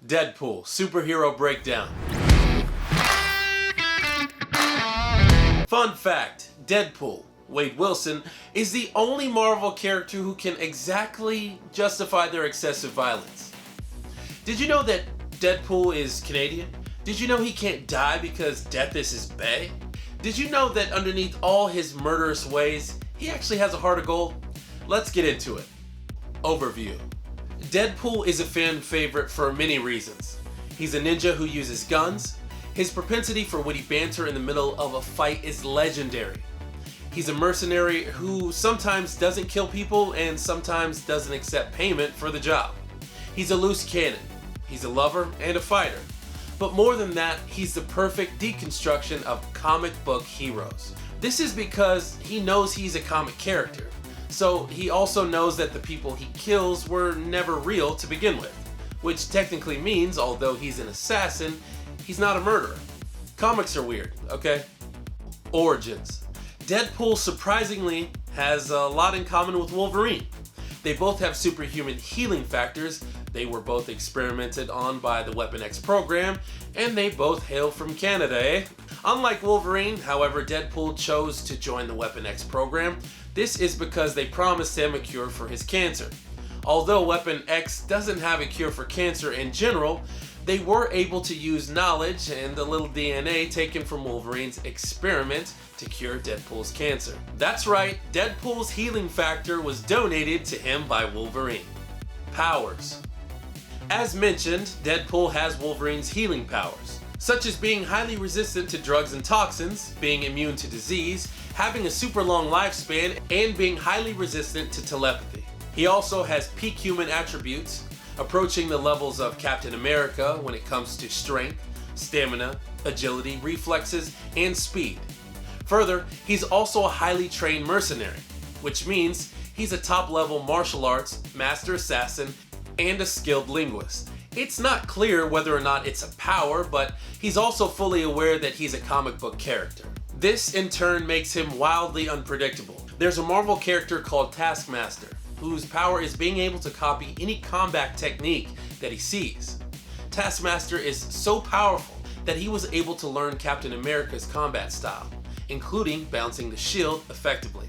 Deadpool, superhero breakdown. Fun fact, Deadpool, Wade Wilson, is the only Marvel character who can exactly justify their excessive violence. Did you know that Deadpool is Canadian? Did you know he can't die because death is his bae? Did you know that underneath all his murderous ways, he actually has a heart of gold? Let's get into it. Overview. Deadpool is a fan favorite for many reasons. He's a ninja who uses guns. His propensity for witty banter in the middle of a fight is legendary. He's a mercenary who sometimes doesn't kill people and sometimes doesn't accept payment for the job. He's a loose cannon. He's a lover and a fighter. But more than that, he's the perfect deconstruction of comic book heroes. This is because he knows he's a comic character. So he also knows that the people he kills were never real to begin with. Which technically means, although he's an assassin, he's not a murderer. Comics are weird, okay? Origins. Deadpool surprisingly has a lot in common with Wolverine. They both have superhuman healing factors, they were both experimented on by the Weapon X program, and they both hail from Canada, eh? Unlike Wolverine, however, Deadpool chose to join the Weapon X program. This is because they promised him a cure for his cancer. Although Weapon X doesn't have a cure for cancer in general, they were able to use knowledge and the little DNA taken from Wolverine's experiment to cure Deadpool's cancer. That's right, Deadpool's healing factor was donated to him by Wolverine. Powers. As mentioned, Deadpool has Wolverine's healing powers, such as being highly resistant to drugs and toxins, being immune to disease, having a super long lifespan, and being highly resistant to telepathy. He also has peak human attributes, approaching the levels of Captain America when it comes to strength, stamina, agility, reflexes, and speed. Further, he's also a highly trained mercenary, which means he's a top-level martial arts, master assassin, and a skilled linguist. It's not clear whether or not it's a power, but he's also fully aware that he's a comic book character. This in turn makes him wildly unpredictable. There's a Marvel character called Taskmaster, whose power is being able to copy any combat technique that he sees. Taskmaster is so powerful that he was able to learn Captain America's combat style, including bouncing the shield effectively.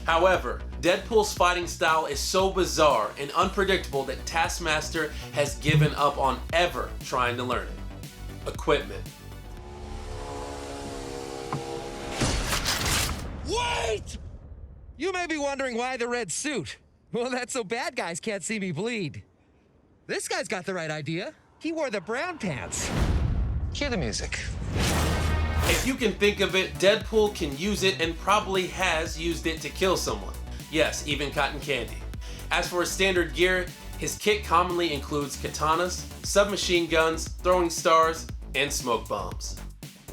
However, Deadpool's fighting style is so bizarre and unpredictable that Taskmaster has given up on ever trying to learn it. Equipment. Wait! You may be wondering why the red suit. Well, that's so bad guys can't see me bleed. This guy's got the right idea. He wore the brown pants. Cue the music. If you can think of it, Deadpool can use it and probably has used it to kill someone. Yes, even cotton candy. As for his standard gear, his kit commonly includes katanas, submachine guns, throwing stars, and smoke bombs.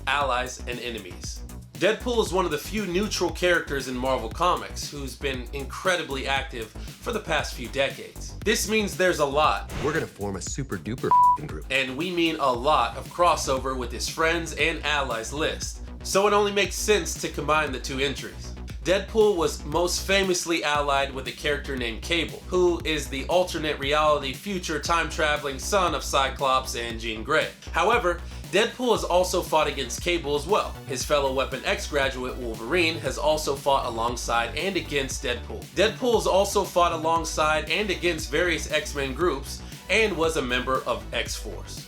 Allies and enemies. Deadpool is one of the few neutral characters in Marvel Comics who's been incredibly active for the past few decades. This means there's a lot. We're gonna form a super duper group. And we mean a lot of crossover with his friends and allies list. So it only makes sense to combine the two entries. Deadpool was most famously allied with a character named Cable, who is the alternate reality future time-traveling son of Cyclops and Jean Grey. However, Deadpool has also fought against Cable as well. His fellow Weapon X graduate Wolverine has also fought alongside and against Deadpool. Deadpool has also fought alongside and against various X-Men groups and was a member of X-Force.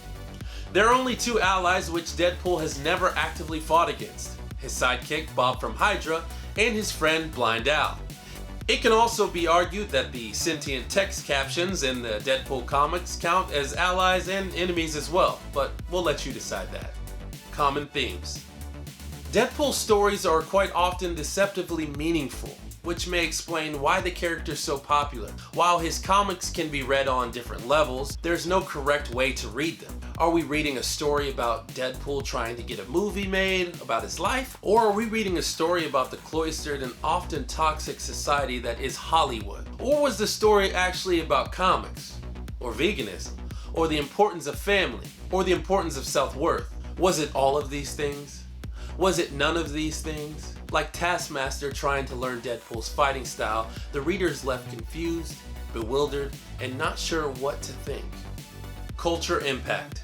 There are only two allies which Deadpool has never actively fought against: his sidekick Bob from Hydra and his friend Blind Al. It can also be argued that the sentient text captions in the Deadpool comics count as allies and enemies as well, but we'll let you decide that. Common themes. Deadpool's stories are quite often deceptively meaningful, which may explain why the character's so popular. While his comics can be read on different levels, there's no correct way to read them. Are we reading a story about Deadpool trying to get a movie made about his life? Or are we reading a story about the cloistered and often toxic society that is Hollywood? Or was the story actually about comics? Or veganism? Or the importance of family? Or the importance of self-worth? Was it all of these things? Was it none of these things? Like Taskmaster trying to learn Deadpool's fighting style, the reader's left confused, bewildered, and not sure what to think. culture impact.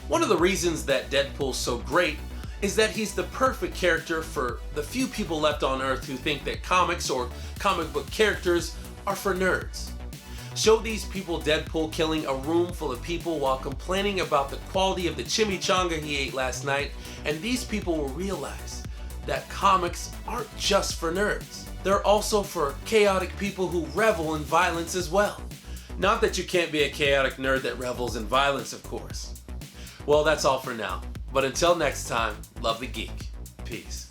One of the reasons that Deadpool's so great is that he's the perfect character for the few people left on Earth who think that comics or comic book characters are for nerds. Show these people Deadpool killing a room full of people while complaining about the quality of the chimichanga he ate last night, and these people will realize that comics aren't just for nerds. They're also for chaotic people who revel in violence as well. Not that you can't be a chaotic nerd that revels in violence, of course. Well, that's all for now. But until next time, love the geek. Peace.